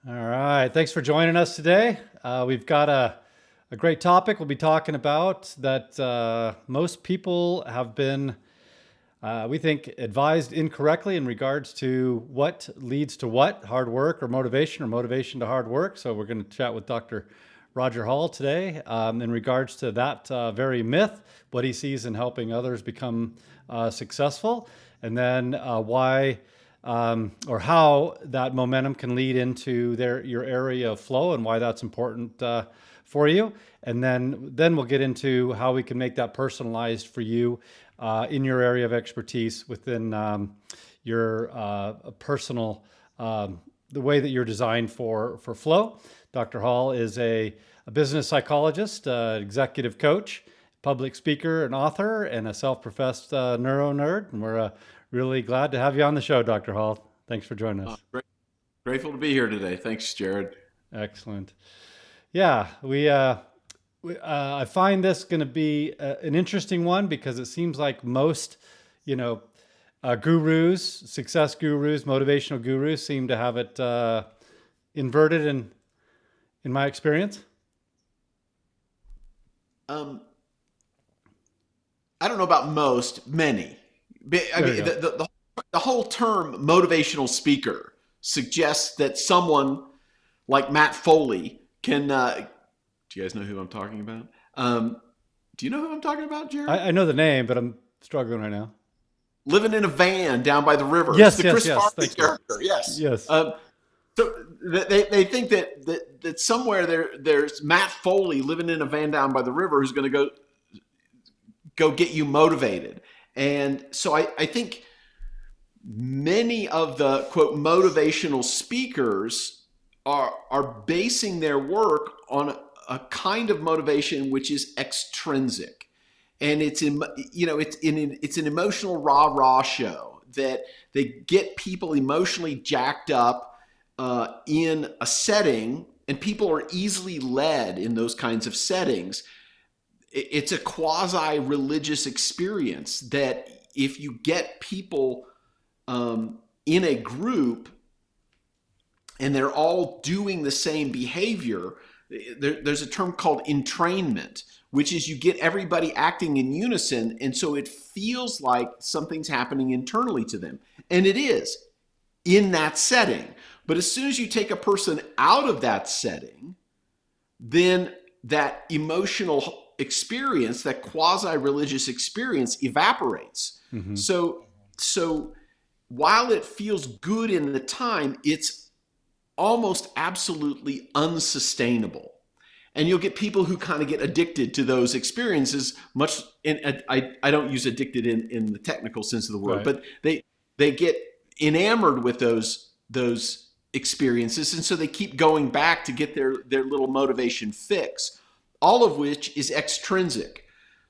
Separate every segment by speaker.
Speaker 1: All right. Thanks for joining us today. We've got a great topic we'll be talking about that most people have been, we think, advised incorrectly in regards to what leads to what, hard work or motivation to hard work. So we're going to chat with Dr. Roger Hall today in regards to that very myth, what he sees in helping others become successful, and then why or how that momentum can lead into your area of flow and why that's important for you. And then we'll get into how we can make that personalized for you in your area of expertise within your personal, the way that you're designed for flow. Dr. Hall is a business psychologist, executive coach, public speaker, and author, and a self-professed neuro nerd. And we're really glad to have you on the show, Dr. Hall. Thanks for joining us.
Speaker 2: Grateful to be here today. Thanks, Jared.
Speaker 1: Excellent. Yeah, I find this going to be an interesting one because it seems like most, you know, gurus, success gurus, motivational gurus seem to have it inverted in my experience.
Speaker 2: Um, I don't know about most, many. I
Speaker 1: There you
Speaker 2: mean,
Speaker 1: go.
Speaker 2: the whole term motivational speaker suggests that someone like Matt Foley can. Do you guys know who I'm talking about? Do you know who I'm talking about, Jared?
Speaker 1: I know the name, but I'm struggling right now.
Speaker 2: Living in a van down by the river. It's
Speaker 1: Yes,
Speaker 2: the
Speaker 1: yes,
Speaker 2: Chris
Speaker 1: yes.
Speaker 2: Farley
Speaker 1: Thank you.
Speaker 2: character. Yes.
Speaker 1: Yes.
Speaker 2: So they think that somewhere there's Matt Foley living in a van down by the river who's going to go get you motivated. And so I think many of the quote motivational speakers are basing their work on a kind of motivation which is extrinsic, and it's an emotional rah rah show that they get people emotionally jacked up in a setting, and people are easily led in those kinds of settings. It's a quasi religious experience that if you get people in a group and they're all doing the same behavior, there's a term called entrainment, which is you get everybody acting in unison, and so it feels like something's happening internally to them. And it is in that setting. But as soon as you take a person out of that setting, then that emotional experience, that quasi-religious experience evaporates.
Speaker 1: Mm-hmm.
Speaker 2: So while it feels good in the time, it's almost absolutely unsustainable. And you'll get people who kind of get addicted to those experiences, much, and I don't use addicted in the technical sense of the word,
Speaker 1: Right.
Speaker 2: but they get enamored with those experiences, and so they keep going back to get their little motivation fix, all of which is extrinsic.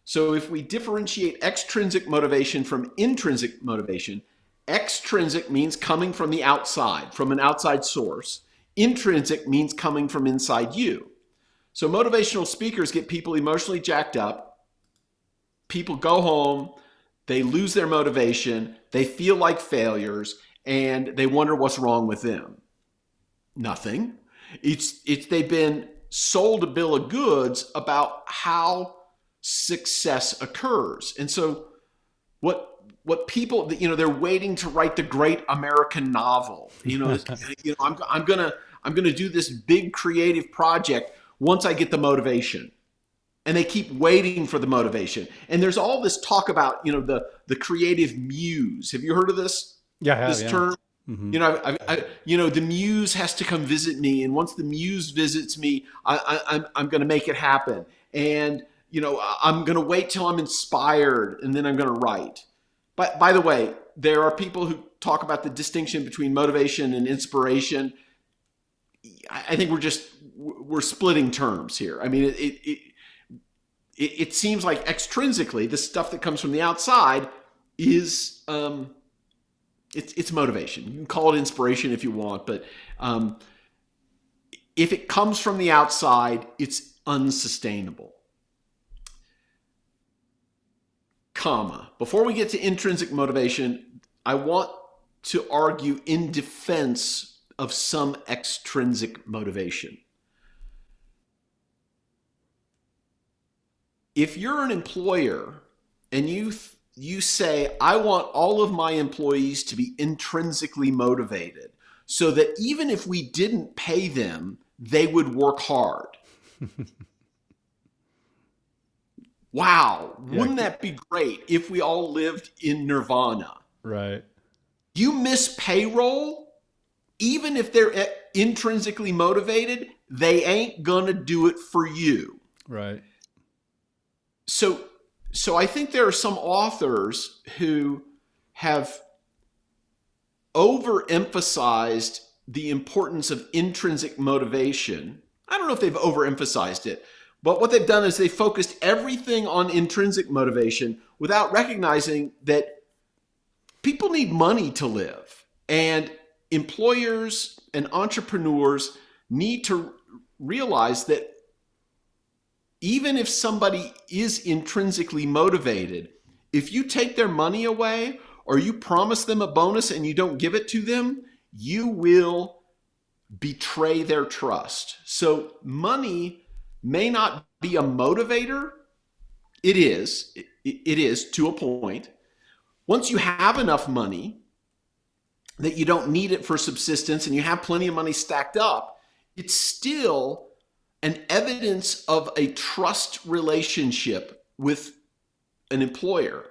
Speaker 2: So if we differentiate extrinsic motivation from intrinsic motivation, extrinsic means coming from the outside, from an outside source. Intrinsic means coming from inside you. So motivational speakers get people emotionally jacked up. People go home, they lose their motivation, they feel like failures, and they wonder what's wrong with them. Nothing. It's they've been sold a bill of goods about how success occurs. And so what people, they're waiting to write the great American novel. I'm gonna do this big creative project once I get the motivation. And they keep waiting for the motivation. And there's all this talk about, the creative muse. Have you heard of this?
Speaker 1: Yeah, I have,
Speaker 2: This
Speaker 1: yeah.
Speaker 2: term?
Speaker 1: Mm-hmm.
Speaker 2: The muse has to come visit me, and once the muse visits me, I'm going to make it happen. And I'm going to wait till I'm inspired, and then I'm going to write. But by the way, there are people who talk about the distinction between motivation and inspiration. I think we're splitting terms here. I mean, it seems like extrinsically, the stuff that comes from the outside is it's motivation. You can call it inspiration if you want, but if it comes from the outside, it's unsustainable. Before we get to intrinsic motivation, I want to argue in defense of some extrinsic motivation. If you're an employer and you say, I want all of my employees to be intrinsically motivated so that even if we didn't pay them, they would work hard. Wow, wouldn't that be great if we all lived in nirvana?
Speaker 1: Right.
Speaker 2: You miss payroll, even if they're intrinsically motivated, they ain't gonna do it for you.
Speaker 1: Right.
Speaker 2: So I think there are some authors who have overemphasized the importance of intrinsic motivation. I don't know if they've overemphasized it, but what they've done is they focused everything on intrinsic motivation without recognizing that people need money to live. And employers and entrepreneurs need to realize that even if somebody is intrinsically motivated, if you take their money away or you promise them a bonus and you don't give it to them, you will betray their trust. So money may not be a motivator. It is to a point. Once you have enough money that you don't need it for subsistence and you have plenty of money stacked up, it's still an evidence of a trust relationship with an employer.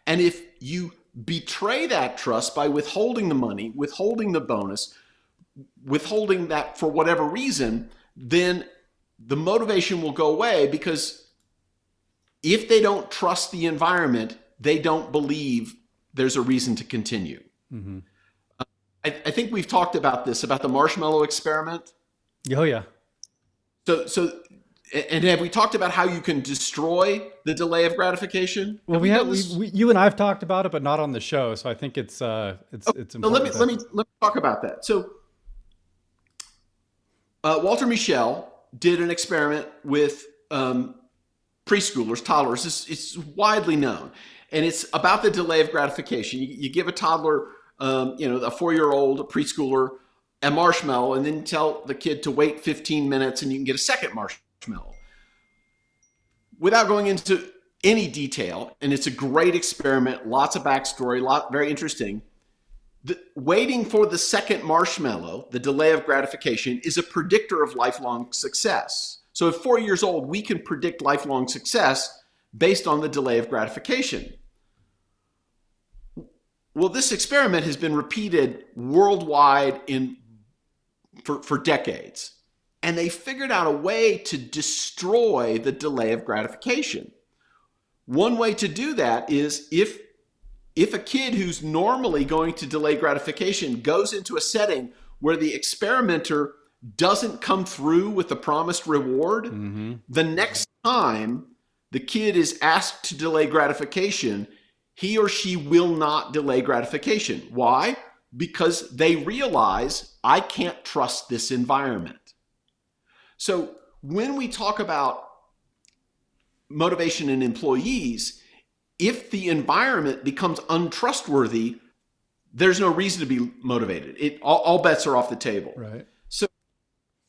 Speaker 2: And if you betray that trust by withholding the money, withholding the bonus, withholding that for whatever reason, then the motivation will go away, because if they don't trust the environment, they don't believe there's a reason to continue. Mm-hmm. I think we've talked about this, about the marshmallow experiment.
Speaker 1: Oh, yeah.
Speaker 2: And have we talked about how you can destroy the delay of gratification?
Speaker 1: Well, you and I've talked about it, but not on the show. So I think it's important.
Speaker 2: So let me talk about that. So Walter Mischel did an experiment with preschoolers, toddlers. It's widely known, and it's about the delay of gratification. You give a toddler, a 4-year-old, a preschooler, a marshmallow, and then tell the kid to wait 15 minutes and you can get a second marshmallow. Without going into any detail, and it's a great experiment, lots of backstory, very interesting. Waiting for the second marshmallow, the delay of gratification, is a predictor of lifelong success. So at 4 years old, we can predict lifelong success based on the delay of gratification. Well, this experiment has been repeated worldwide for decades. And they figured out a way to destroy the delay of gratification. One way to do that is if a kid who's normally going to delay gratification goes into a setting where the experimenter doesn't come through with the promised reward, mm-hmm. the next time the kid is asked to delay gratification, he or she will not delay gratification. Why? Because they realize, I can't trust this environment. So when we talk about motivation in employees, if the environment becomes untrustworthy, there's no reason to be motivated. All bets are off the table.
Speaker 1: Right.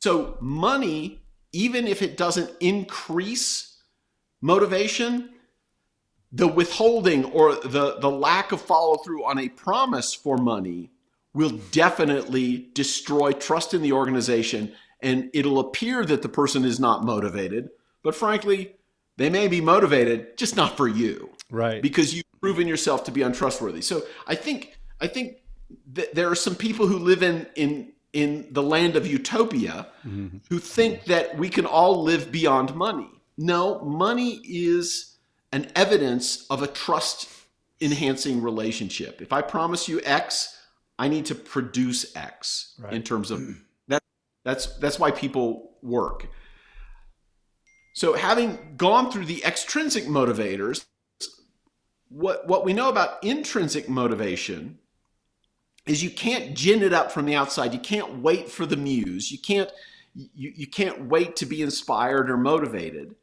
Speaker 2: So money, even if it doesn't increase motivation, the withholding or the lack of follow through on a promise for money will definitely destroy trust in the organization, and it'll appear that the person is not motivated, but frankly, they may be motivated, just not for you.
Speaker 1: Right.
Speaker 2: Because you've proven yourself to be untrustworthy. So I think that there are some people who live in the land of utopia, mm-hmm. who think that we can all live beyond money. No, money is an evidence of a trust enhancing relationship. If I promise you X, I need to produce X, right. In terms of that. That's why people work. So having gone through the extrinsic motivators, what we know about intrinsic motivation is you can't gin it up from the outside. You can't wait for the muse. You can't wait to be inspired or motivated.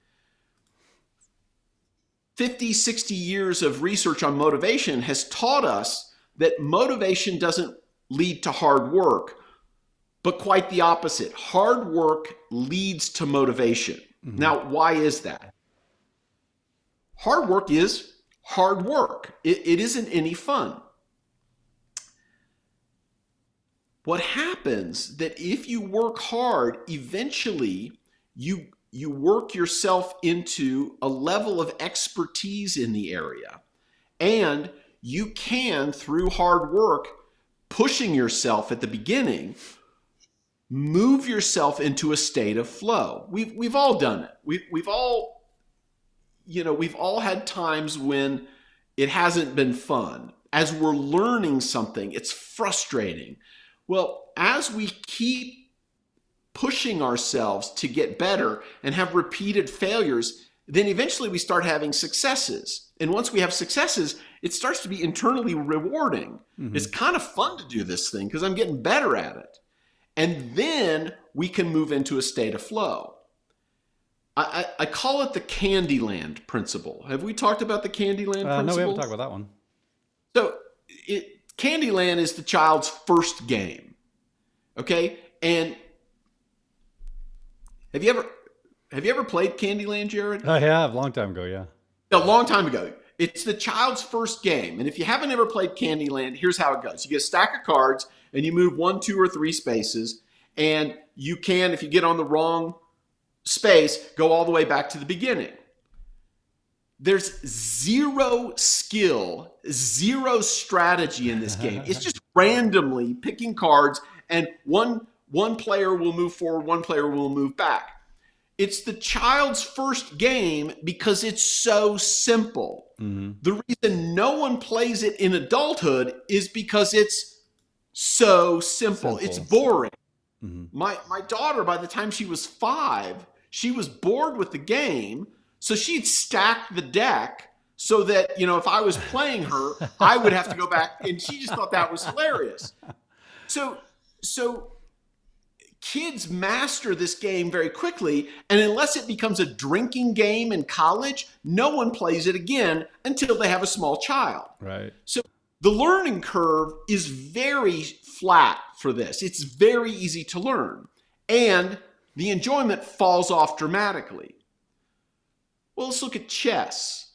Speaker 2: 50, 60 years of research on motivation has taught us that motivation doesn't lead to hard work. but quite the opposite. Hard work leads to motivation. Now, why is that? Hard work is hard work. It isn't any fun. What happens that if you work hard, eventually you work yourself into a level of expertise in the area, and you can, through hard work, pushing yourself at the beginning, move yourself into a state of flow. We've all done it. We've all had times when it hasn't been fun. As we're learning something, it's frustrating. Well, as we keep pushing ourselves to get better and have repeated failures, then eventually we start having successes. And once we have successes, it starts to be internally rewarding. It's kind of fun to do this thing because I'm getting better at it. And then we can move into a state of flow. I call it the Candyland principle. Have we talked about the Candyland principle?
Speaker 1: No, we haven't talked about that one.
Speaker 2: So Candyland is the child's first game. Okay? And have you ever played Candyland, Jared?
Speaker 1: I have, a long time ago, yeah.
Speaker 2: A long time ago. It's the child's first game. And if you haven't ever played Candyland, here's how it goes. You get a stack of cards and you move 1, 2, or 3 spaces. And you can, if you get on the wrong space, go all the way back to the beginning. There's zero skill, zero strategy in this game. It's just randomly picking cards, and one player will move forward, one player will move back. It's the child's first game because it's so simple. The reason no one plays it in adulthood is because it's so simple. It's boring. My daughter, by the time she was 5, she was bored with the game. So she'd stack the deck so that, if I was playing her, I would have to go back. And she just thought that was hilarious. So kids master this game very quickly. And unless it becomes a drinking game in college, no one plays it again until they have a small child.
Speaker 1: Right.
Speaker 2: So the learning curve is very flat for this. It's very easy to learn. And the enjoyment falls off dramatically. Well, let's look at chess.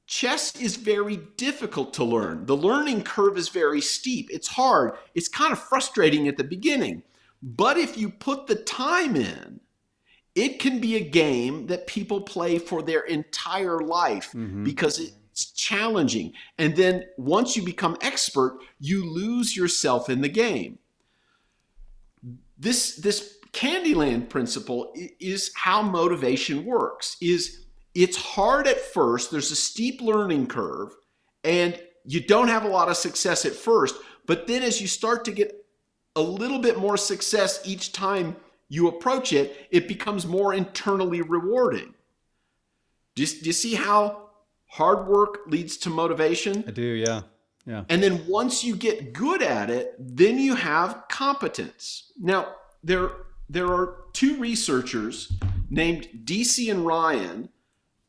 Speaker 2: Chess is very difficult to learn. The learning curve is very steep. It's hard. It's kind of frustrating at the beginning. But if you put the time in, it can be a game that people play for their entire life because it's challenging. And then once you become expert, you lose yourself in the game. This Candyland principle is how motivation works. It's hard at first. There's a steep learning curve, and you don't have a lot of success at first. But then as you start to get a little bit more success each time you approach it, it becomes more internally rewarding. Do you see how hard work leads to motivation?
Speaker 1: I do, yeah. Yeah.
Speaker 2: And then once you get good at it, then you have competence. Now, there are 2 researchers named Deasy and Ryan.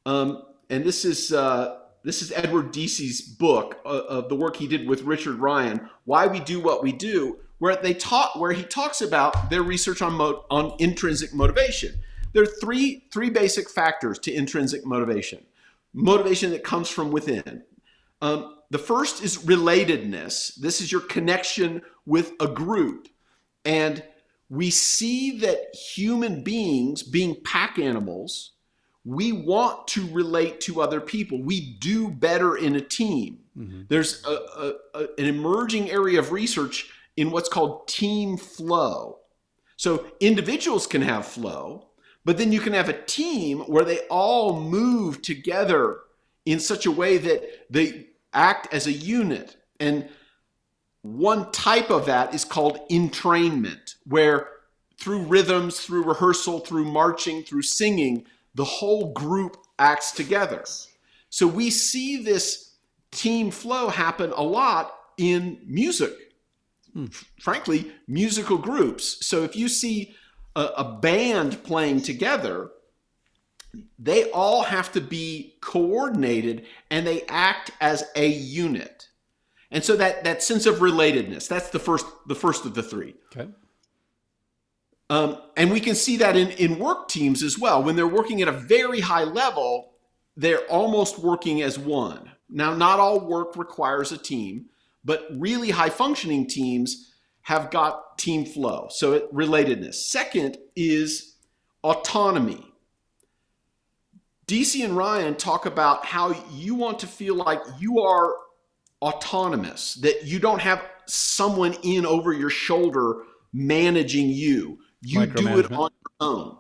Speaker 2: And this is Edward Deasy's book of the work he did with Richard Ryan, Why We Do What We Do, where he talks about their research on intrinsic motivation. There are three basic factors to intrinsic motivation. Motivation that comes from within. The first is relatedness. This is your connection with a group. And we see that human beings, being pack animals, we want to relate to other people. We do better in a team. There's an emerging area of research in what's called team flow. So individuals can have flow, but then you can have a team where they all move together in such a way that they act as a unit. And one type of that is called entrainment, where through rhythms, through rehearsal, through marching, through singing, the whole group acts together. So we see this team flow happen a lot in music. Frankly, musical groups. So if you see a band playing together, they all have to be coordinated and they act as a unit. And so that sense of relatedness, that's the first of the 3.
Speaker 1: Okay.
Speaker 2: And we can see that in work teams as well. When they're working at a very high level, they're almost working as one. Now, not all work requires a team, but really high functioning teams have got team flow. So relatedness. Second is autonomy. DC and Ryan talk about how you want to feel like you are autonomous, that you don't have someone in over your shoulder managing you. You do it on your own.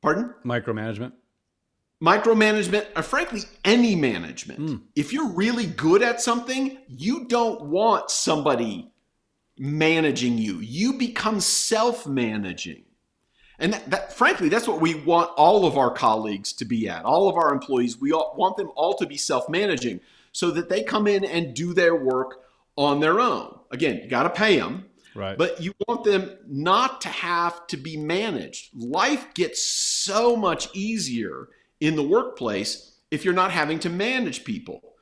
Speaker 2: Pardon?
Speaker 1: Micromanagement.
Speaker 2: Micromanagement, or frankly, any management. If you're really good at something, you don't want somebody managing you. You become self-managing. And frankly, that's what we want all of our colleagues to be at, all of our employees. We all want them all to be self-managing so that they come in and do their work on their own. Again, you got to pay them,
Speaker 1: right?
Speaker 2: But you want them not to have to be managed. Life gets so much easier in the workplace if you're not having to manage people.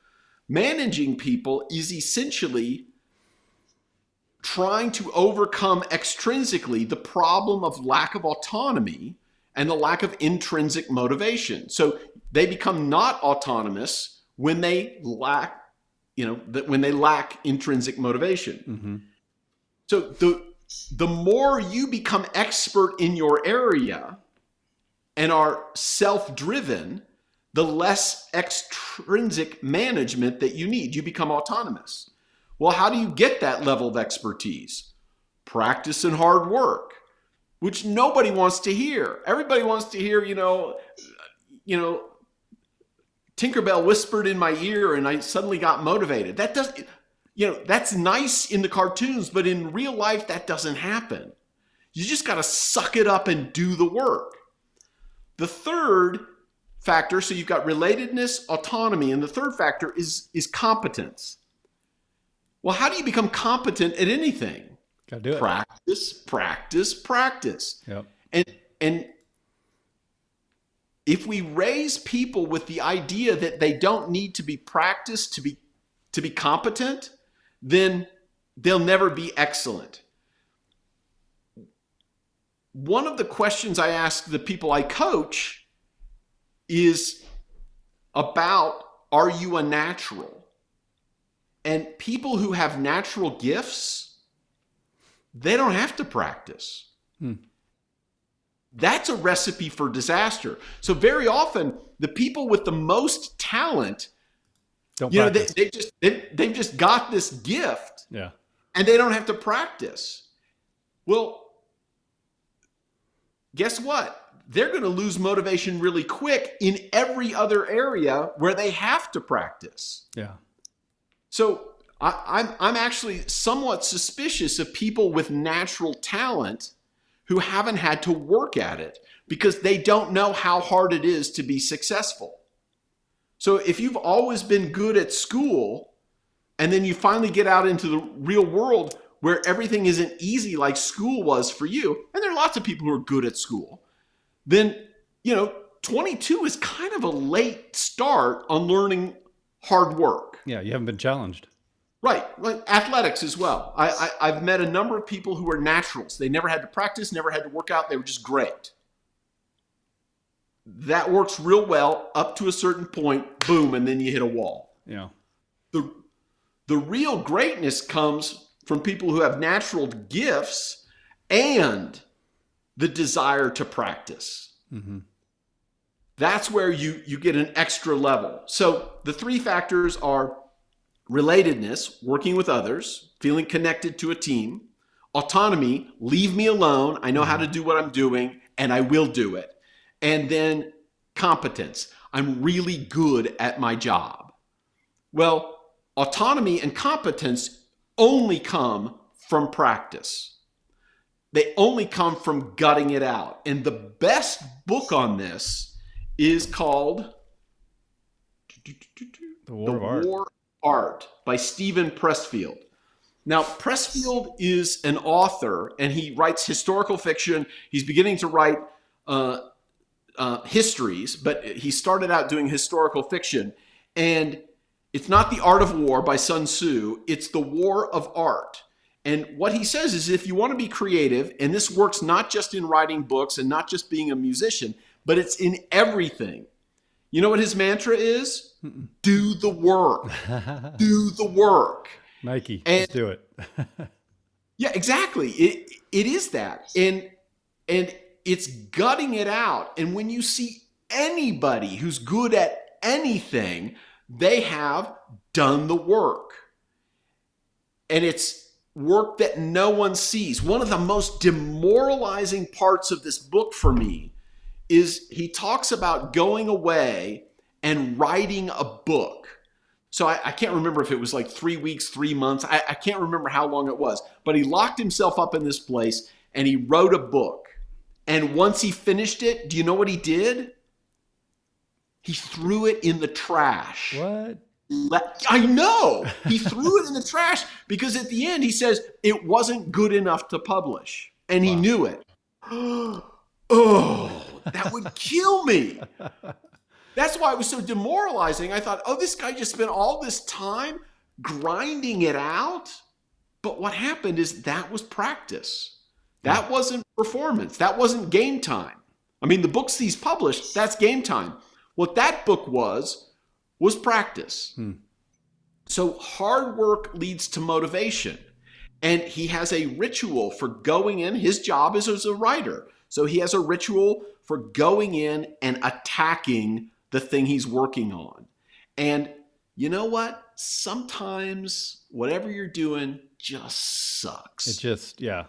Speaker 2: Managing people is essentially trying to overcome extrinsically the problem of lack of autonomy and the lack of intrinsic motivation. So they become not autonomous when they lack, when they lack intrinsic motivation.
Speaker 1: Mm-hmm.
Speaker 2: So the more you become expert in your area and are self-driven, the less extrinsic management that you need. You become autonomous. Well, how do you get that level of expertise? Practice and hard work, which nobody wants to hear. Everybody wants to hear, Tinkerbell whispered in my ear and I suddenly got motivated. That doesn't, that's nice in the cartoons, but in real life, that doesn't happen. You just got to suck it up and do the work. The third factor, so you've got relatedness, autonomy, and the third factor is competence. Well, how do you become competent at anything?
Speaker 1: Got to do it.
Speaker 2: Practice, practice, practice.
Speaker 1: Yep.
Speaker 2: And if we raise people with the idea that they don't need to be practiced to be competent, then they'll never be excellent. One of the questions I ask the people I coach is about, are you a natural? And people who have natural gifts, they don't have to practice. That's a recipe for disaster. So very often, the people with the most talent, they've just got this gift, and they don't have to practice. Well, guess what? They're going to lose motivation really quick in every other area where they have to practice.
Speaker 1: Yeah.
Speaker 2: So I'm actually somewhat suspicious of people with natural talent who haven't had to work at it because they don't know how hard it is to be successful. So if you've always been good at school and then you finally get out into the real world where everything isn't easy like school was for you, and there are lots of people who are good at school, then, 22 is kind of a late start on learning hard work.
Speaker 1: Yeah, you haven't been challenged.
Speaker 2: Right. Like athletics as well. I've met a number of people who are naturals. They never had to practice, never had to work out. They were just great. That works real well up to a certain point, boom, and then you hit a wall.
Speaker 1: Yeah.
Speaker 2: The real greatness comes from people who have natural gifts and the desire to practice. Mm-hmm. That's where you get an extra level. So the three factors are relatedness, working with others, feeling connected to a team, autonomy, leave me alone, I know how to do what I'm doing, and I will do it. And then competence, I'm really good at my job. Well, autonomy and competence only come from practice. They only come from gutting it out. And the best book on this is called
Speaker 1: The War of
Speaker 2: Art by Stephen Pressfield. Now, Pressfield is an author, and he writes historical fiction. He's beginning to write histories, but he started out doing historical fiction. And it's not The Art of War by Sun Tzu. It's The War of Art. And what he says is if you want to be creative, and this works not just in writing books and not just being a musician, but it's in everything. You know what his mantra is? Do the work. Do the work.
Speaker 1: Nike,
Speaker 2: And
Speaker 1: just do it.
Speaker 2: yeah, exactly. It is that. And it's gutting it out. And when you see anybody who's good at anything, they have done the work. And it's work that no one sees. One of the most demoralizing parts of this book for me is he talks about going away and writing a book. So I can't remember if it was like 3 weeks, 3 months. I can't remember how long it was. But he locked himself up in this place and he wrote a book. And once he finished it, do you know what he did? He threw it in the trash.
Speaker 1: What?
Speaker 2: I know. He threw it in the trash because at the end he says it wasn't good enough to publish. And he knew it. Oh, that would kill me. That's why it was so demoralizing. I thought, oh, this guy just spent all this time grinding it out. But what happened is that was practice. That wasn't performance. That wasn't game time. I mean, the books he's published, that's game time. What that book was practice. So hard work leads to motivation. And he has a ritual for going in. His job is as a writer. So he has a ritual for going in and attacking the thing he's working on. And you know what? Sometimes whatever you're doing just sucks.
Speaker 1: It just, yeah.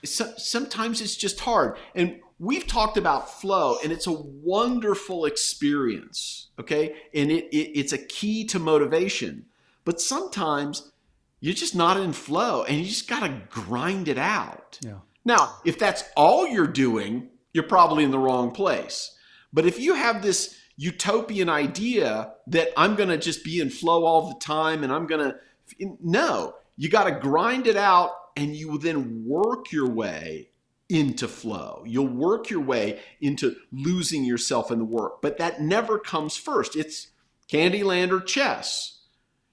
Speaker 2: Sometimes it's just hard. And we've talked about flow, and it's a wonderful experience, okay? And it's a key to motivation. But sometimes you're just not in flow, and you just got to grind it out.
Speaker 1: Yeah.
Speaker 2: Now, if that's all you're doing, you're probably in the wrong place. But if you have this utopian idea that I'm going to just be in flow all the time and I'm going to, no, you got to grind it out and you will then work your way into flow. You'll work your way into losing yourself in the work, but that never comes first. It's Candyland or chess.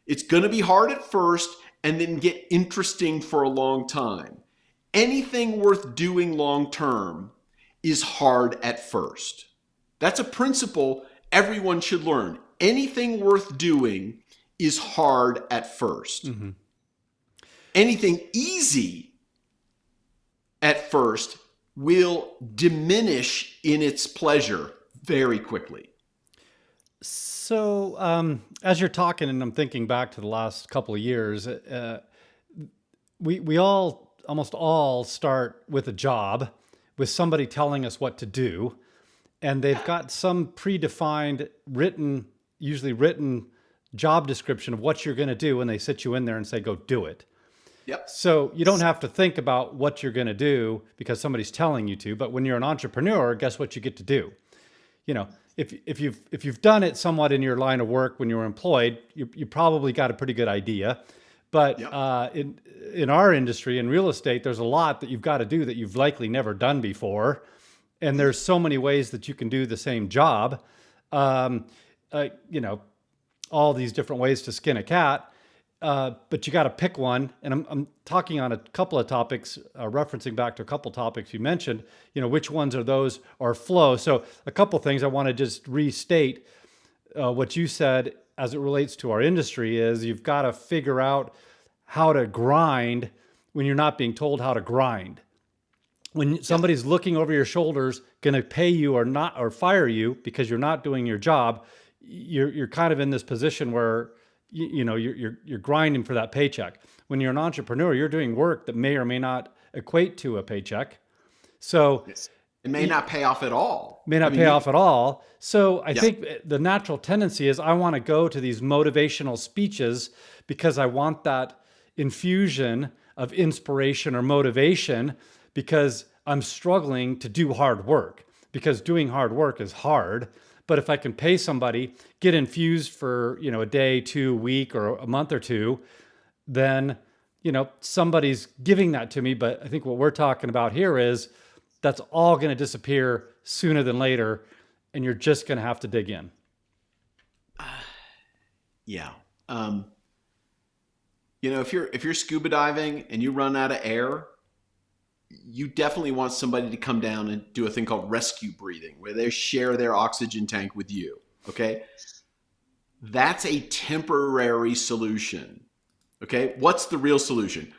Speaker 2: It's going to be hard at first and then get interesting for a long time. Anything worth doing long term is hard at first. That's a principle everyone should learn. Anything worth doing is hard at first. Mm-hmm. Anything easy at first will diminish in its pleasure very quickly.
Speaker 1: So as you're talking, and I'm thinking back to the last couple of years, we all, almost all start with a job, with somebody telling us what to do. And they've got some predefined, usually written job description of what you're going to do, and they sit you in there and say, go do it.
Speaker 2: Yep.
Speaker 1: So you don't have to think about what you're going to do because somebody's telling you to. But when you're an entrepreneur, guess what you get to do? You know, if you've done it somewhat in your line of work when you were employed, you probably got a pretty good idea. But yep. In our industry, in real estate, there's a lot that you've got to do that you've likely never done before. And there's so many ways that you can do the same job. You know, all these different ways to skin a cat. But you got to pick one. And I'm talking on a couple of topics, referencing back to a couple topics you mentioned, you know, which ones are those or flow. So a couple things I want to just restate what you said as it relates to our industry is you've got to figure out how to grind when you're not being told how to grind. When somebody's looking over your shoulders, going to pay you or not, or fire you because you're not doing your job, you're kind of in this position where you're grinding for that paycheck. When you're an entrepreneur, you're doing work that may or may not equate to a paycheck. So
Speaker 2: it may not pay off at all.
Speaker 1: So I think the natural tendency is I want to go to these motivational speeches because I want that infusion of inspiration or motivation because I'm struggling to do hard work, because doing hard work is hard. But if I can pay somebody, get infused for, a day, 2 week, or a month or two, then, somebody's giving that to me. But I think what we're talking about here is that's all going to disappear sooner than later. And you're just going to have to dig in.
Speaker 2: Yeah. if you're scuba diving and you run out of air, you definitely want somebody to come down and do a thing called rescue breathing, where they share their oxygen tank with you. Okay, that's a temporary solution. Okay, what's the real solution?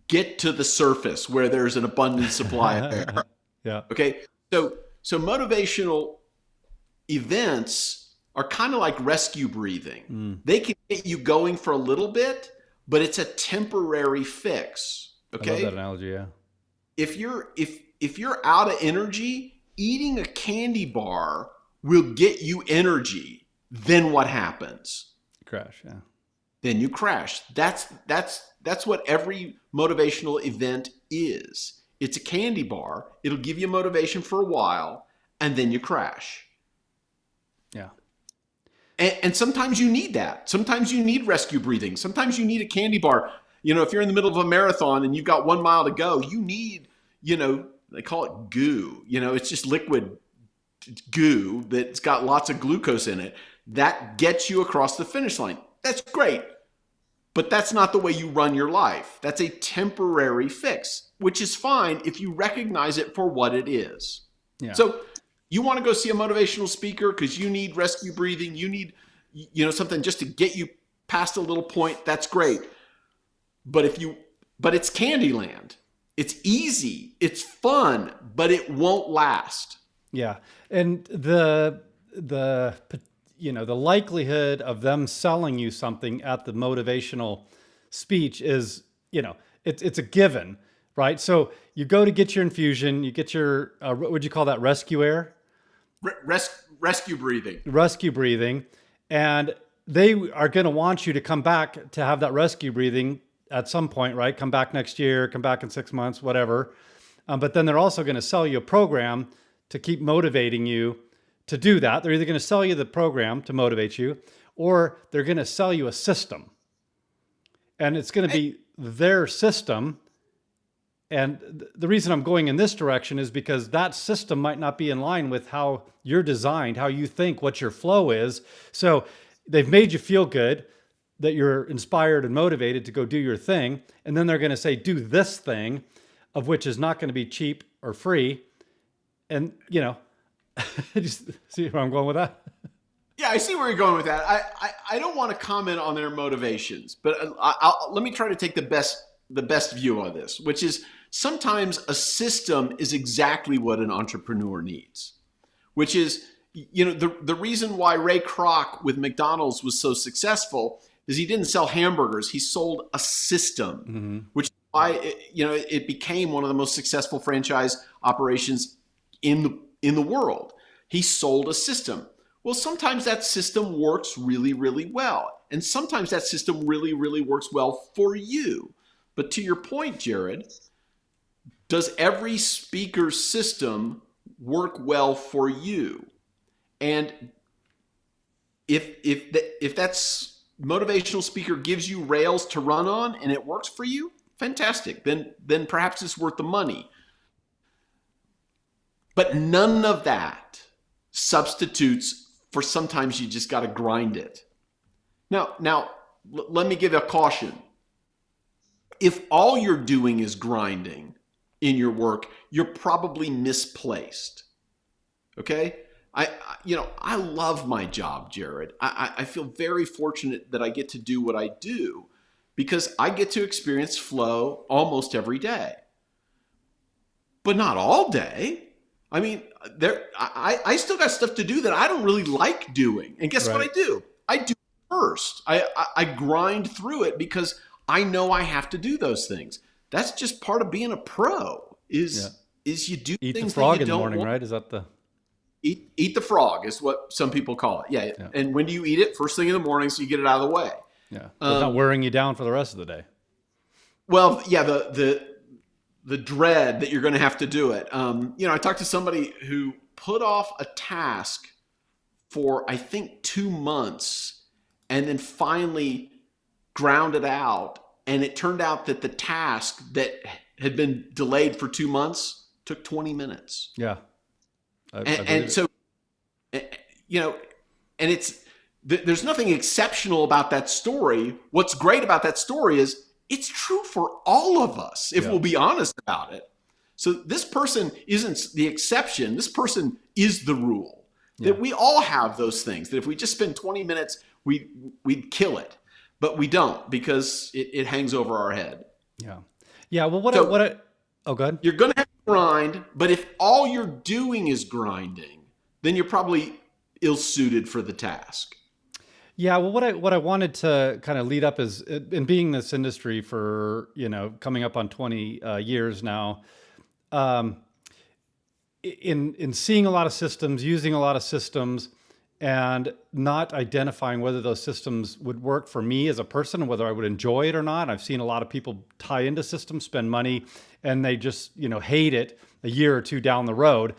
Speaker 2: Get to the surface where there's an abundant supply of air.
Speaker 1: Yeah.
Speaker 2: Okay, so motivational events are kind of like rescue breathing. They can get you going for a little bit, but it's a temporary fix.
Speaker 1: I love
Speaker 2: Okay,
Speaker 1: that analogy. Yeah.
Speaker 2: if you're out of energy, eating a candy bar will get you energy. Then what happens?
Speaker 1: Crash. Yeah.
Speaker 2: Then you crash. That's what every motivational event is. It's a candy bar. It'll give you motivation for a while, and then you crash.
Speaker 1: Yeah.
Speaker 2: And sometimes you need that. Sometimes you need rescue breathing. Sometimes you need a candy bar. If you're in the middle of a marathon and you've got 1 mile to go, you need, they call it goo. It's just liquid goo that's got lots of glucose in it. That gets you across the finish line. That's great. But that's not the way you run your life. That's a temporary fix, which is fine if you recognize it for what it is.
Speaker 1: Yeah.
Speaker 2: So you want to go see a motivational speaker because you need rescue breathing. You need, something just to get you past a little point. That's great. But it's Candyland. It's easy. It's fun, but it won't last.
Speaker 1: Yeah. And the likelihood of them selling you something at the motivational speech is, it's a given, right? So you go to get your infusion, you get your, what would you call that? Rescue air?
Speaker 2: Rescue breathing.
Speaker 1: Rescue breathing. And they are going to want you to come back to have that rescue breathing at some point, right? Come back next year, come back in 6 months, whatever. But then they're also going to sell you a program to keep motivating you to do that. They're either going to sell you the program to motivate you, or they're going to sell you a system. And it's going to be their system. And the reason I'm going in this direction is because that system might not be in line with how you're designed, how you think, what your flow is. So they've made you feel good, that you're inspired and motivated to go do your thing. And then they're going to say, do this thing, of which is not going to be cheap or free. And, just see where I'm going with that?
Speaker 2: Yeah, I see where you're going with that. I don't want to comment on their motivations, but let me try to take the best view on this, which is sometimes a system is exactly what an entrepreneur needs, which is, the reason why Ray Kroc with McDonald's was so successful is he didn't sell hamburgers. He sold a system, which is why it became one of the most successful franchise operations in the world. He sold a system. Well, sometimes that system works really, really well. And sometimes that system really, really works well for you. But to your point, Jared, does every speaker's system work well for you? And if that's motivational speaker gives you rails to run on and it works for you, fantastic. Then perhaps it's worth the money. But none of that substitutes for sometimes you just got to grind it. Now, let me give a caution. If all you're doing is grinding in your work, you're probably misplaced. Okay? I love my job, Jared. I feel very fortunate that I get to do what I do because I get to experience flow almost every day. But not all day. I mean, I still got stuff to do that I don't really like doing. And guess what I do? I do it first. I grind through it because I know I have to do those things. That's just part of being a pro is you do
Speaker 1: eat
Speaker 2: things
Speaker 1: the frog
Speaker 2: that you
Speaker 1: in the
Speaker 2: don't
Speaker 1: morning,
Speaker 2: want.
Speaker 1: right? Is that the
Speaker 2: Eat the frog is what some people call it. Yeah. And when do you eat it? First thing in the morning so you get it out of the way.
Speaker 1: Yeah. It's not wearing you down for the rest of the day.
Speaker 2: Well, yeah, the dread that you're going to have to do it. I talked to somebody who put off a task for, I think, 2 months and then finally ground it out. And it turned out that the task that had been delayed for 2 months took 20 minutes.
Speaker 1: Yeah.
Speaker 2: And so, and it's, there's nothing exceptional about that story. What's great about that story is it's true for all of us if
Speaker 1: Yeah.
Speaker 2: we'll be honest about it. So this person isn't the exception. This person is the rule.
Speaker 1: Yeah.
Speaker 2: That we all have those things. That if we just spend 20 minutes, we'd kill it, but we don't because it hangs over our head.
Speaker 1: Yeah. Yeah. Well,
Speaker 2: So
Speaker 1: oh, good.
Speaker 2: you're going to have to grind, but if all you're doing is grinding, then you're probably ill-suited for the task.
Speaker 1: Yeah, well, what I wanted to kind of lead up is in being in this industry for coming up on 20 years now, um, in seeing a lot of systems, using a lot of systems, and not identifying whether those systems would work for me as a person and whether I would enjoy it or not. I've seen a lot of people tie into systems, spend money, and they just hate it a year or two down the road.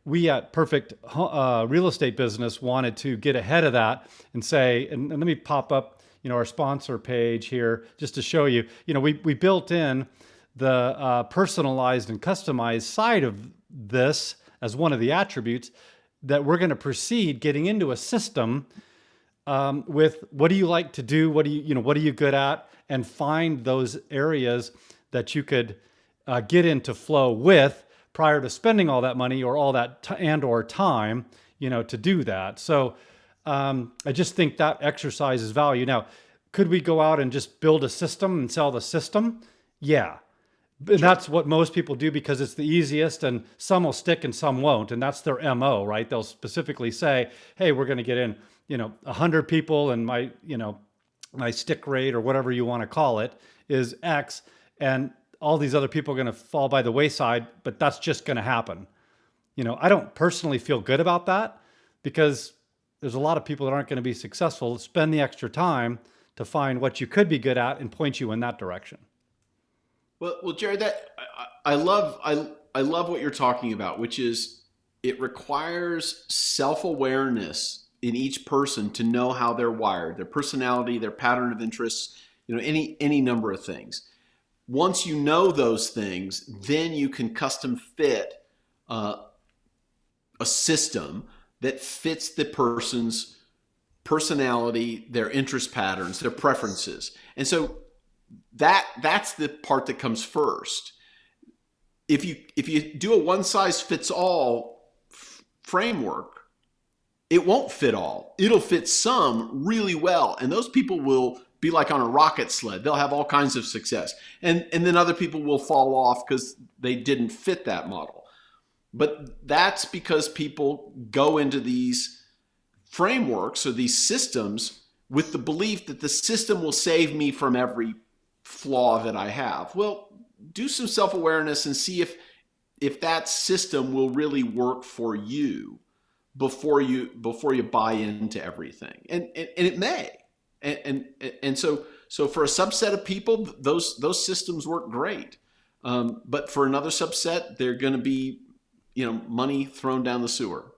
Speaker 1: We at Perfect Real Estate Business wanted to get ahead of that and say, and let me pop up our sponsor page here just to show you. We built in the personalized and customized side of this as one of the attributes that we're going to proceed getting into a system with what do you like to do, what are you good at, and find those areas that you could get into flow with prior to spending all that money or all that or time, to do that. So I just think that exercise is value. Now, could we go out and just build a system and sell the system? Yeah. And that's what most people do because it's the easiest, and some will stick and some won't. And that's their MO, right? They'll specifically say, hey, we're going to get in, 100 people, and my stick rate or whatever you want to call it is X. And all these other people are going to fall by the wayside, but that's just going to happen. I don't personally feel good about that because there's a lot of people that aren't going to be successful. Spend the extra time to find what you could be good at and point you in that direction.
Speaker 2: Well, Jared, I love what you're talking about, which is it requires self-awareness in each person to know how they're wired, their personality, their pattern of interests, any number of things. Once you know those things, then you can custom fit a system that fits the person's personality, their interest patterns, their preferences. And so that's the part that comes first. If you do a one size fits all framework, it won't fit all. It'll fit some really well, and those people will be like on a rocket sled. They'll have all kinds of success. And then other people will fall off because they didn't fit that model. But that's because people go into these frameworks or these systems with the belief that the system will save me from every flaw that I have. Well, do some self-awareness and see if that system will really work for you before you buy into everything. And it may. And so for a subset of people, those systems work great. But for another subset, they're going to be, money thrown down the sewer.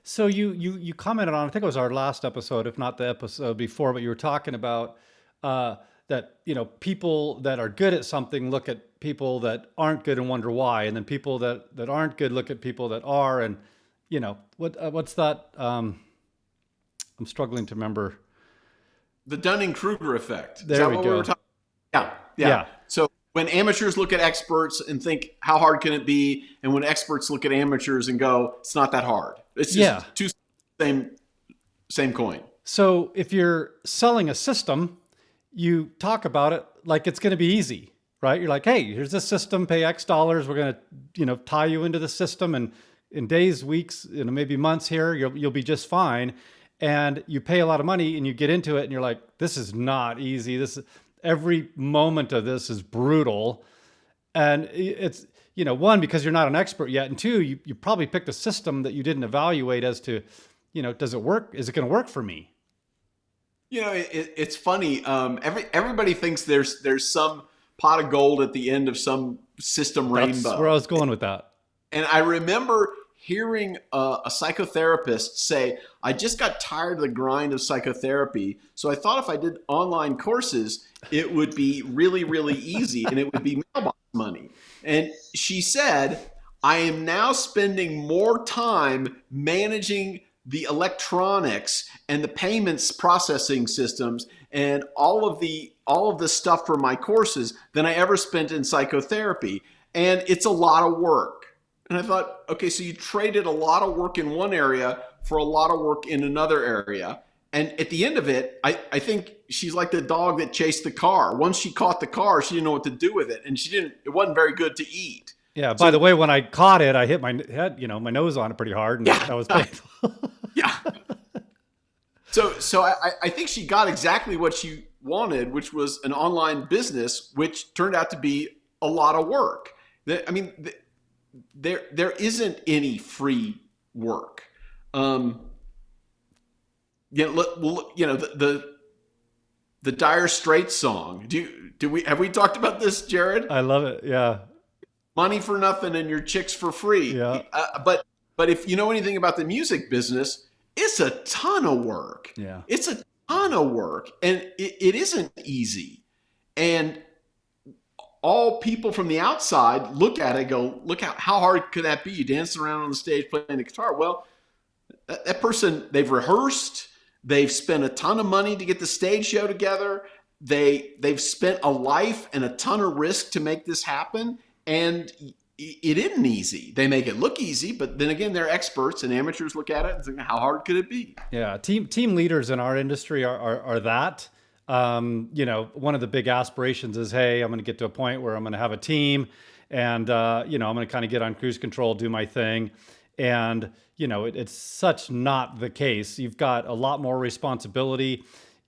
Speaker 1: So you commented on, I think it was our last episode, if not the episode before, but you were talking about that people that are good at something look at people that aren't good and wonder why, and then people that aren't good look at people that are, and what's that? I'm struggling to remember.
Speaker 2: The Dunning-Kruger effect.
Speaker 1: There we go.
Speaker 2: We were talking? Yeah. So when amateurs look at experts and think, how hard can it be? And when experts look at amateurs and go, it's not that hard. It's just two same coin.
Speaker 1: So if you're selling a system, you talk about it like it's going to be easy, right? You're like, hey, here's this system, pay X dollars. We're going to, tie you into the system, and in days, weeks, maybe months here, you'll be just fine. And you pay a lot of money and you get into it and you're like, this is not easy. Every moment of this is brutal. And it's, one, because you're not an expert yet. And two, you probably picked a system that you didn't evaluate as to, does it work? Is it going to work for me?
Speaker 2: It's funny. Everybody thinks there's some pot of gold at the end of some system rainbow.
Speaker 1: That's where I was going with that.
Speaker 2: And I remember hearing a psychotherapist say, I just got tired of the grind of psychotherapy. So I thought if I did online courses, it would be really, really easy and it would be mailbox money. And she said, I am now spending more time managing the electronics and the payments processing systems and all of the stuff for my courses than I ever spent in psychotherapy. And it's a lot of work. And I thought, okay, so you traded a lot of work in one area for a lot of work in another area. And at the end of it, I think she's like the dog that chased the car. Once she caught the car, she didn't know what to do with it. And it wasn't very good to eat.
Speaker 1: Yeah. By the
Speaker 2: So
Speaker 1: way, when I caught it, I hit my head, my nose on it pretty hard, and
Speaker 2: yeah,
Speaker 1: that was painful.
Speaker 2: yeah. So I think she got exactly what she wanted, which was an online business, which turned out to be a lot of work. I mean, there isn't any free work. The Dire Straits song. Have we talked about this, Jared?
Speaker 1: I love it. Yeah.
Speaker 2: Money for nothing and your chicks for free.
Speaker 1: Yeah.
Speaker 2: But if you know anything about the music business, it's a ton of work.
Speaker 1: Yeah.
Speaker 2: It's a ton of work, and it isn't easy. And all people from the outside look at it and go, look how hard could that be? You dancing around on the stage playing the guitar. Well, that person, they've rehearsed, they've spent a ton of money to get the stage show together. They've spent a life and a ton of risk to make this happen. And it isn't easy. They make it look easy, but then again, they're experts, and amateurs look at it and think, how hard could it be?
Speaker 1: Yeah. Team leaders in our industry are that. One of the big aspirations is, hey, I'm going to get to a point where I'm going to have a team, and I'm going to kind of get on cruise control, do my thing. And, it's such not the case. You've got a lot more responsibility.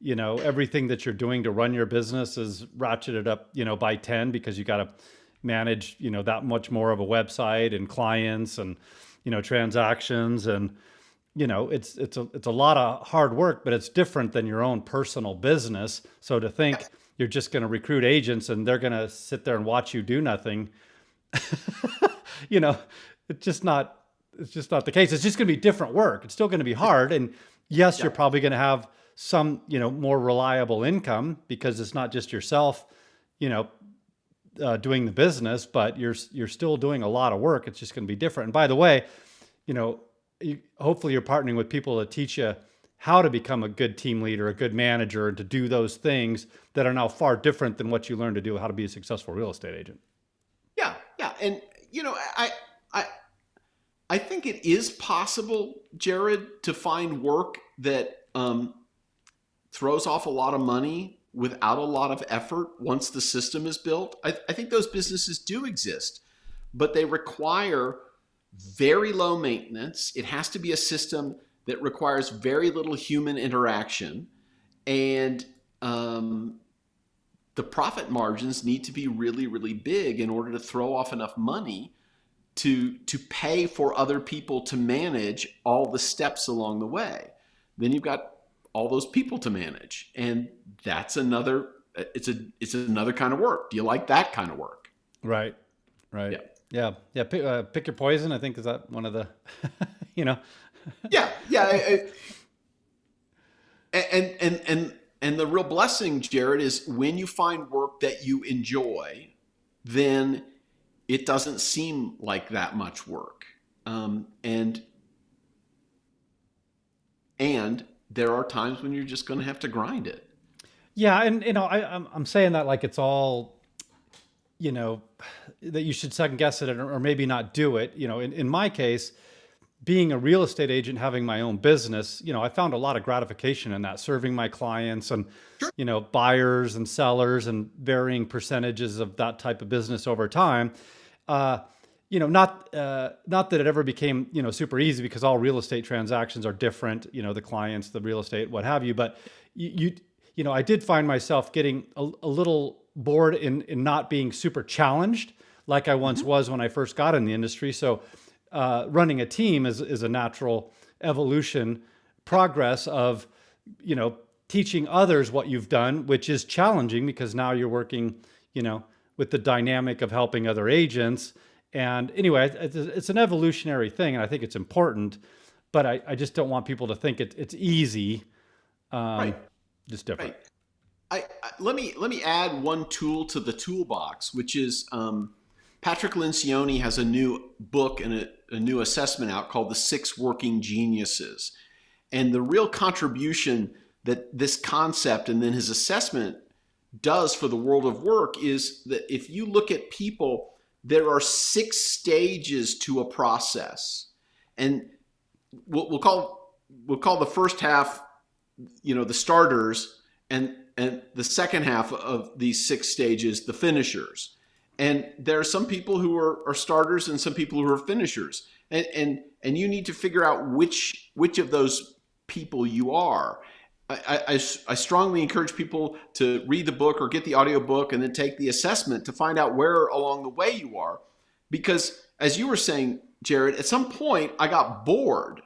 Speaker 1: Everything that you're doing to run your business is ratcheted up, by 10, because you got to manage, that much more of a website and clients and, transactions. And, it's a lot of hard work, but it's different than your own personal business. So to think you're just going to recruit agents and they're going to sit there and watch you do nothing, it's just not the case. It's just going to be different work. It's still going to be hard. And yes, you're probably going to have some, more reliable income, because it's not just yourself, doing the business, but you're still doing a lot of work. It's just going to be different. And by the way, hopefully you're partnering with people to teach you how to become a good team leader, a good manager, and to do those things that are now far different than what you learned to do, how to be a successful real estate agent.
Speaker 2: Yeah, yeah. And, I think it is possible, Jared, to find work that throws off a lot of money without a lot of effort once the system is built. I think those businesses do exist, but they require very low maintenance. It has to be a system that requires very little human interaction, and the profit margins need to be really, really big in order to throw off enough money to pay for other people to manage all the steps along the way. Then you've got all those people to manage, and that's another. It's another kind of work. Do you like that kind of work?
Speaker 1: Right. Yeah. Pick your poison. I think, is that one of the,
Speaker 2: Yeah. And the real blessing, Jared, is when you find work that you enjoy, then it doesn't seem like that much work. And there are times when you're just going to have to grind it.
Speaker 1: Yeah. And, I'm saying that like it's all, that you should second guess it or maybe not do it. In my case, being a real estate agent, having my own business, I found a lot of gratification in that, serving my clients and,
Speaker 2: Sure.
Speaker 1: Buyers and sellers and varying percentages of that type of business over time. Not that it ever became, super easy, because all real estate transactions are different, the clients, the real estate, what have you. But I did find myself getting a little bored in not being super challenged like I once was when I first got in the industry. So running a team is a natural evolution progress of, teaching others what you've done, which is challenging because now you're working, with the dynamic of helping other agents. And anyway, it's an evolutionary thing, and I think it's important, but I just don't want people to think it's easy.
Speaker 2: Right.
Speaker 1: Just different.
Speaker 2: Right. Let me add one tool to the toolbox, which is Patrick Lencioni has a new book, and a new assessment out called the 6 Working Geniuses. And the real contribution that this concept and then his assessment does for the world of work is that if you look at people, there are 6 stages to a process. And we'll call the first half, the starters, and the second half of these 6 stages, the finishers. And there are some people who are starters and some people who are finishers. And you need to figure out which of those people you are. I strongly encourage people to read the book or get the audiobook and then take the assessment to find out where along the way you are. Because as you were saying, Jared, at some point I got bored.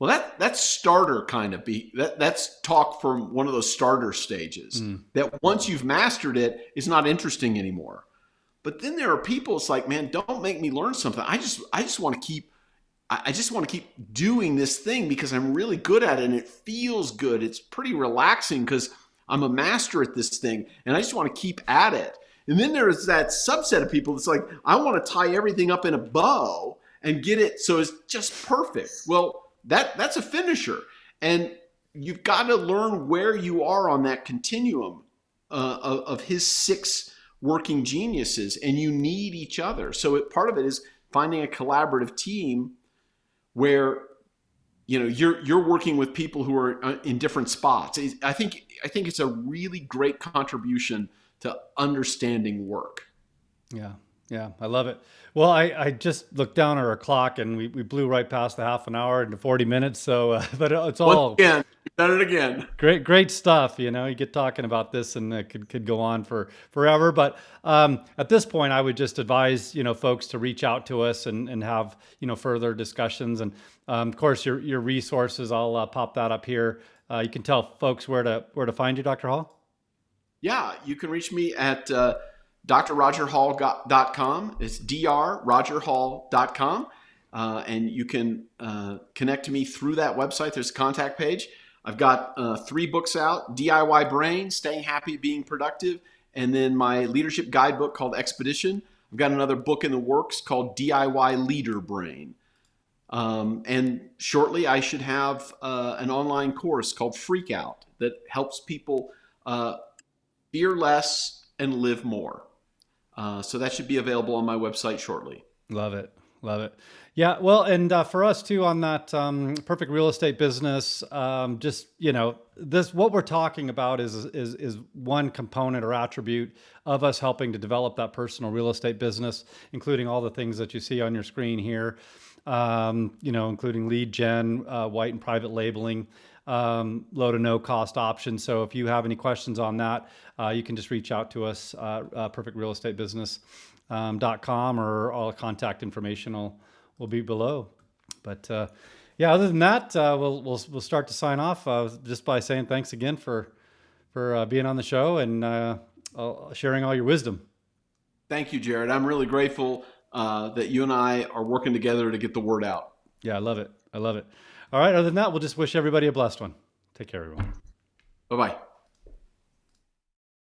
Speaker 2: Well, that's starter kind of that's talk from one of those starter stages that once you've mastered it, is not interesting anymore. But then there are people, it's like, man, don't make me learn something. I just want to keep doing this thing because I'm really good at it and it feels good. It's pretty relaxing because I'm a master at this thing and I just want to keep at it. And then there's that subset of people that's like, I want to tie everything up in a bow and get it so it's just perfect. Well, that's a finisher. And you've got to learn where you are on that continuum of his 6 working geniuses, and you need each other. So part of it is finding a collaborative team where you're working with people who are in different spots. I think it's a really great contribution to understanding work.
Speaker 1: Yeah, I love it. Well, I just looked down at our clock and we blew right past the half an hour into 40 minutes. So, but it's all
Speaker 2: once again, you've done it again.
Speaker 1: Great stuff. You get talking about this and it could go on for forever. But at this point, I would just advise folks to reach out to us and have further discussions. And of course, your resources. I'll pop that up here. You can tell folks where to find you, Dr. Hall.
Speaker 2: Yeah, you can reach me at drrogerhall.com. It's drrogerhall.com. And you can connect to me through that website. There's a contact page. I've got 3 books out: DIY Brain, Staying Happy, Being Productive, and then my leadership guidebook called Expedition. I've got another book in the works called DIY Leader Brain. And shortly I should have an online course called Freak Out that helps people fear less and live more. So that should be available on my website shortly.
Speaker 1: Love it. Yeah. Well, and for us too on that perfect real estate business, this what we're talking about is one component or attribute of us helping to develop that personal real estate business, including all the things that you see on your screen here, including lead gen, white and private labeling, low to no cost options. So if you have any questions on that, you can just reach out to us, perfectrealestatebusiness.com, or all contact information will be below. But other than that, we'll start to sign off just by saying thanks again for being on the show and sharing all your wisdom.
Speaker 2: Thank you, Jared. I'm really grateful that you and I are working together to get the word out.
Speaker 1: Yeah, I love it. All right. Other than that, we'll just wish everybody a blessed one. Take care, everyone.
Speaker 2: Bye-bye.